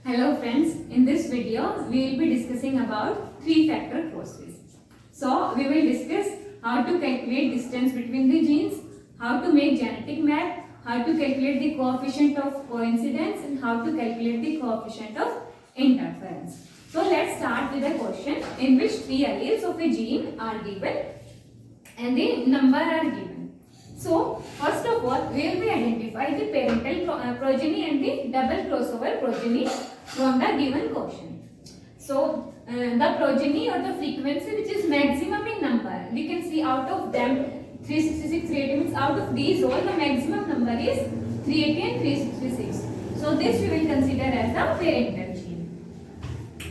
Hello friends, in this video we will be discussing about three-factor process. So we will discuss how to calculate distance between the genes, how to make genetic map, how to calculate the coefficient of coincidence and how to calculate the coefficient of interference. So let's start with a question in which three alleles of a gene are given and the number are given. So first of all we will be identify the parental progeny and the double crossover progeny from the given question. So the progeny or the frequency which is maximum in number, we can see out of them 366, 380 means out of these all the maximum number is 380 and 366. So this we will consider as the parental gene.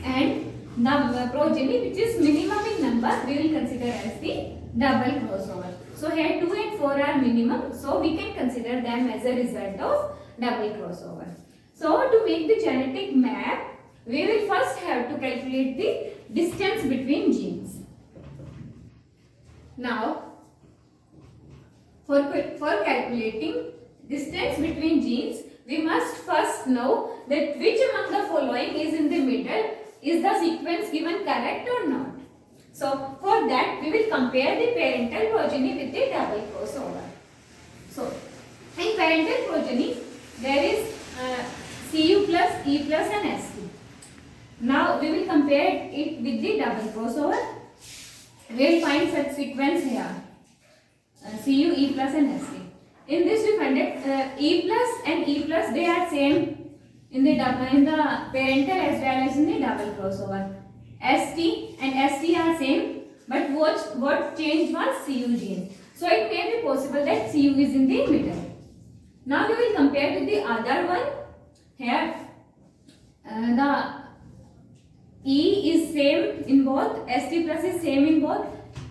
And the progeny which is minimum in number we will consider as the double crossover. So here 2 and 4 are minimum, so we can consider them as a result of double crossover. So to make the genetic map, we will first have to calculate the distance between genes. Now, for calculating distance between genes, we must first know that which among the following is in the middle. Is the sequence given correct or not? So for that we will compare the parental progeny with the double crossover. So in parental progeny there is Cu plus E plus and St. Now we will compare it with the double crossover. We will find such sequence here. Cu, E plus and St. In this we find that E plus and E plus they are same in the parental as well as in the double crossover. St and St are same, but what changed was Cu gene. So it may be possible that Cu is in the middle. Now we will compare with the other one. Here the E is same in both, St plus is same in both.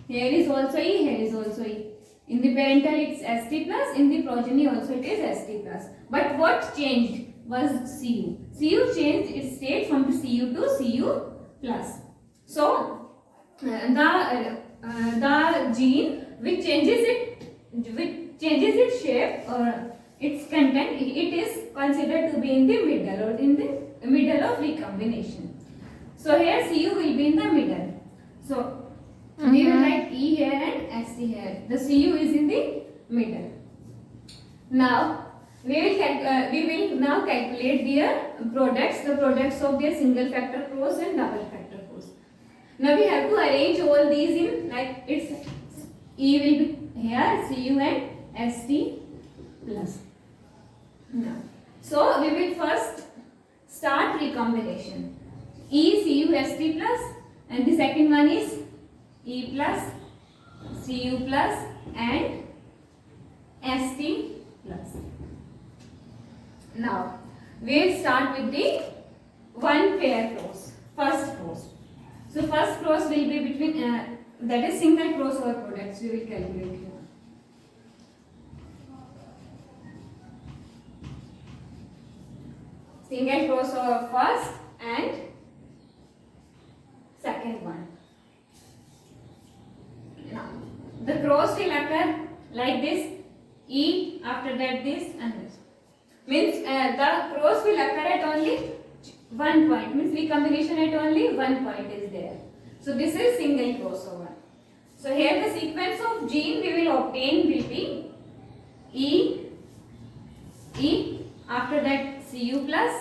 Here is also E, here is also E. In the parental it's St plus, in the progeny also it is St plus. But what changed was Cu. Cu changed its state from Cu to Cu plus. So the gene which changes its shape or its content, it is considered to be in the middle or in the middle of recombination. So here Cu will be in the middle. So we will write E here and St here. The Cu is in the middle. Now we will now calculate their products, the products of their single factor cross and double factor cross. Now we have to arrange all these in like it's E will be here, Cu and St plus. Now, so we will first start recombination. E, Cu, St plus, and the second one is E plus, Cu plus and St plus. Now, we will start with the one pair cross, first cross. So, first cross will be between, that is single crossover products, we will calculate here. Single crossover first and second one. Now, the cross will occur like this, E, after that this and this. Means the cross will occur at only one point, means recombination at only one point is there. So this is single crossover. So here the sequence of gene we will obtain will be E, after that Cu plus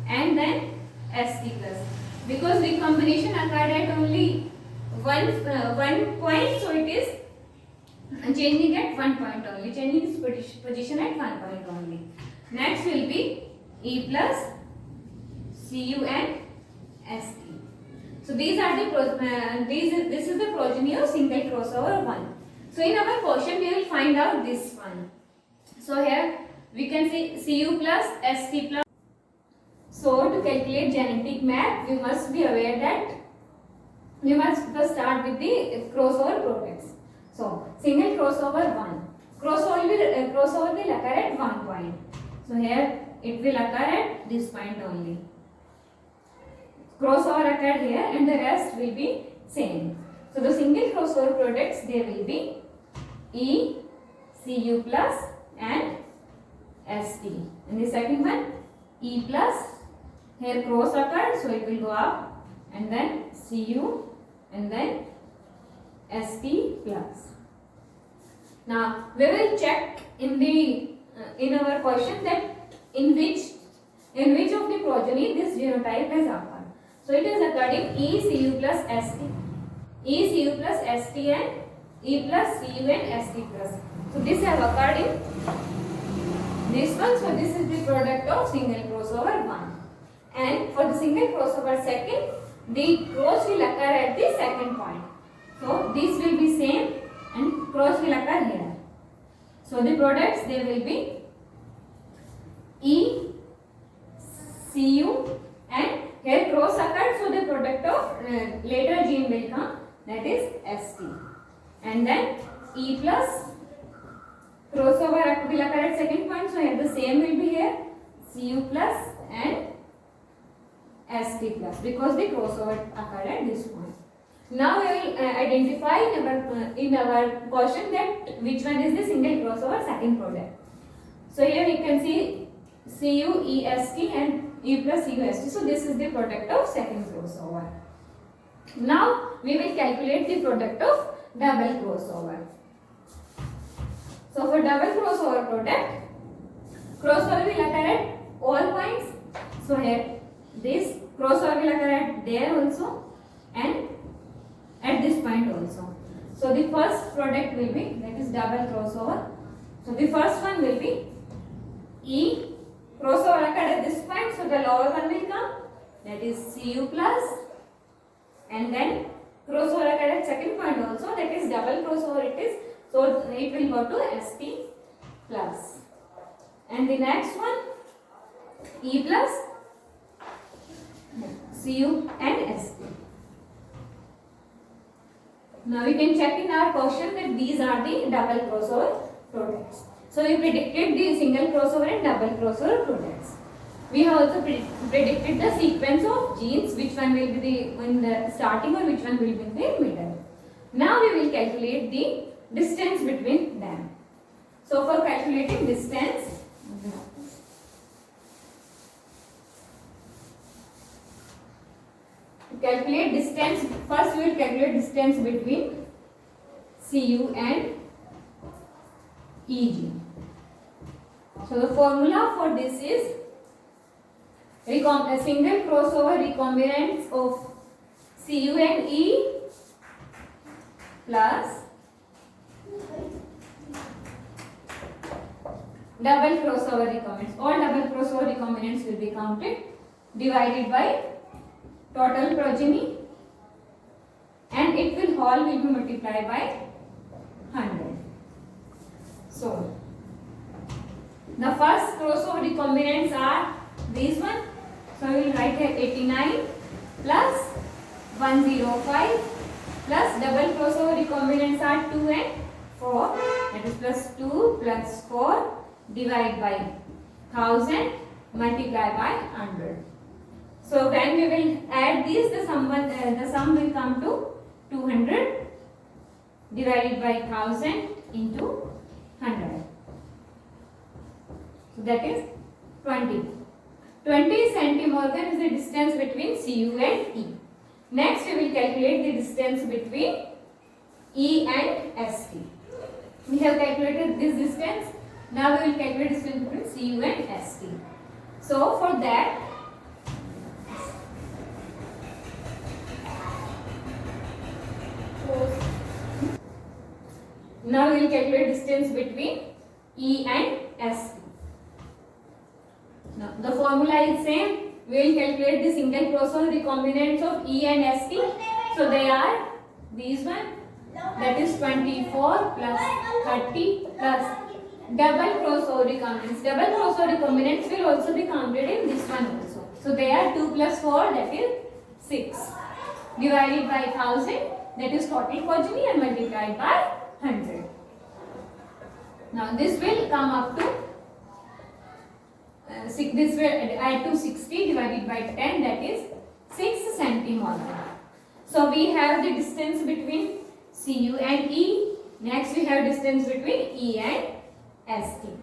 and then St plus. Because recombination occurred at only one point, so it is changing at one point only, changing its position at one point only. Next will be E plus, Cu and St. So these are the this is the progeny of single crossover 1. So in our question we will find out this one. So here we can see Cu plus, St plus. So to calculate genetic map, we must be aware that we must first start with the crossover products. So single crossover 1. Crossover will occur at one point. So here it will occur at this point only. Crossover occurred here and the rest will be same. So the single crossover products there will be E, Cu plus and St. And the second one E plus, here cross occurred, so it will go up, and then Cu, and then St plus. Now we will check in the in our question that in which of the progeny this genotype has occurred. So it is occurred in E Cu plus St, E Cu plus St, and E plus Cu and St plus. So this have occurred in this one. So this is the product of single crossover 1, and for the single crossover second, the cross will occur at the second point. So this will be same and cross will occur here. So the products, they will be E, Cu, and here cross occurred, so the product of later gene will come, that is St, and then E plus crossover will occur at second point, so here the same will be here, Cu plus and St plus, because the crossover occurred at this point. Now we will identify in our question that which one is the single crossover second product. So here you can see CuEst and E plus CuSt. So this is the product of second crossover. Now we will calculate the product of double crossover. So for double crossover product, crossover will occur at all points. So here this crossover will occur at there also and at this point also. So the first product will be, that is double crossover. So the first one will be E, crossover occurred at this point, so the lower one will come, that is Cu plus, and then crossover occurred at second point also, that is double crossover it is, so it will go to St plus. And the next one, E plus, Cu and St. Now we can check in our question that these are the double crossover products. So we predicted the single crossover and double crossover products. We have also predicted the sequence of genes, which one will be in the starting or which one will be in the middle. Now we will calculate the distance between them. So for calculating distance, calculate distance. First we will calculate distance between Cu and Eg. So the formula for this is a single crossover recombinants of Cu and E plus double crossover recombinants. All double crossover recombinants will be counted, divided by total progeny, and it will all will be multiplied by 100. So the first crossover recombinants are these one. So we will write here 89 plus 105 plus double crossover recombinants are 2 and 4, that is plus 2 plus 4 divided by 1000 multiplied by 100. So when we will add these, the sum will come to 200 divided by 1000 into 100. So that is 20. 20 centimorgan is the distance between Cu and E. Next we will calculate the distance between E and St. We have calculated this distance. Now we will calculate distance between Cu and St. So for that, now we will calculate distance between E and St. Now the formula is same. We will calculate the single crossover recombinants of E and St. So they are these one, that is 24 plus 30 plus double crossover recombinants. Double crossover recombinants will also be counted in this one also. So they are 2 plus 4, that is 6, divided by 1000, that is total progeny, and multiplied by 100. Now this will come up to this will add to 60 divided by 10, that is 6 centimorgan. So we have the distance between Cu and E. Next we have distance between E and St.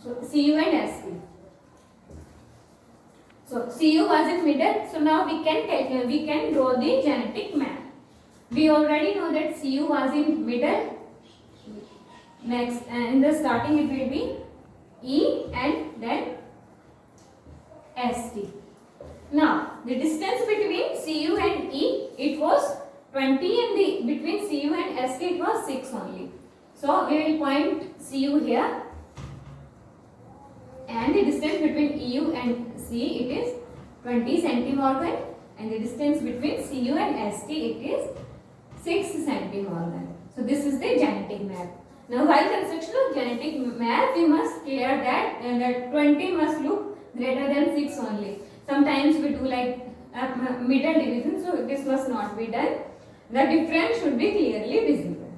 So Cu and St. So CU was in middle. So now we can calculate, we can draw the genetic map. We already know that CU was in middle. Next, in the starting it will be E and then ST. Now the distance between CU and E, it was 20, and the between CU and ST it was 6 only. So we will point CU here, and the distance between EU and C, it is 20 centimorgan, and the distance between CU and ST, it is 6 centimorgan. So this is the genetic map. Now while construction of genetic map, we must clear that that 20 must look greater than 6 only. Sometimes we do like middle division, so this must not be done. The difference should be clearly visible.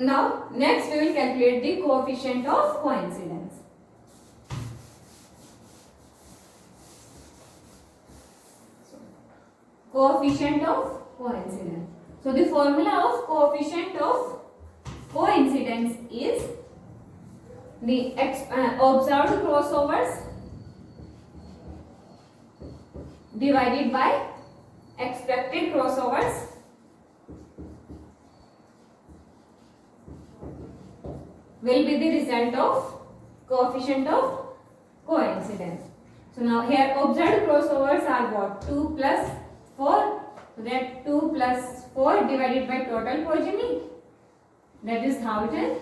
Now next we will calculate the coefficient of coincidence. Coefficient of coincidence. So the formula of coefficient of coincidence is the observed crossovers divided by expected crossovers will be the result of coefficient of coincidence. So now here observed crossovers are what? 2 plus 4. So that 2 plus 4 divided by total progeny, that is 1000.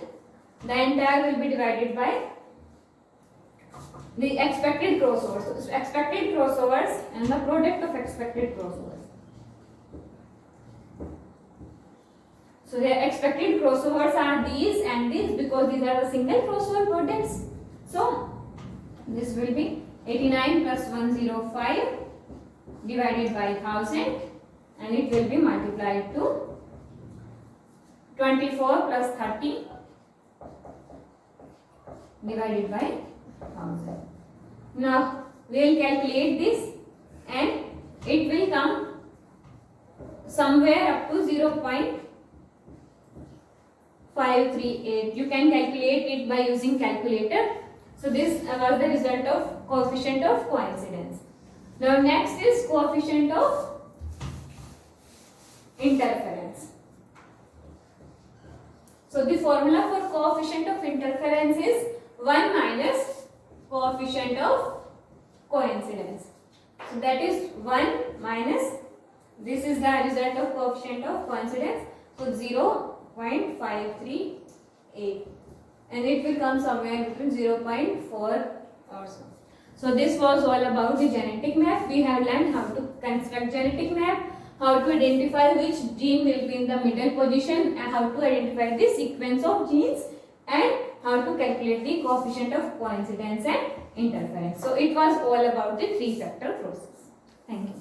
The entire will be divided by the expected crossovers. So expected crossovers and the product of expected crossovers. So the expected crossovers are these and these, because these are the single crossover products. So this will be 89 plus 105 divided by 1000, and it will be multiplied to 24 plus 30 divided by 1000. Now we will calculate this, and it will come somewhere up to 0.538. You can calculate it by using calculator. So this was the result of coefficient of coincidence. Now next is coefficient of interference. So the formula for coefficient of interference is 1 minus coefficient of coincidence. So that is 1 minus, this is the result of coefficient of coincidence. So 0.538, and it will come somewhere between 0.4 or so. So this was all about the genetic map. We have learned how to construct genetic map, how to identify which gene will be in the middle position, and how to identify the sequence of genes, and how to calculate the coefficient of coincidence and interference. So it was all about the 3-factor process. Thank you.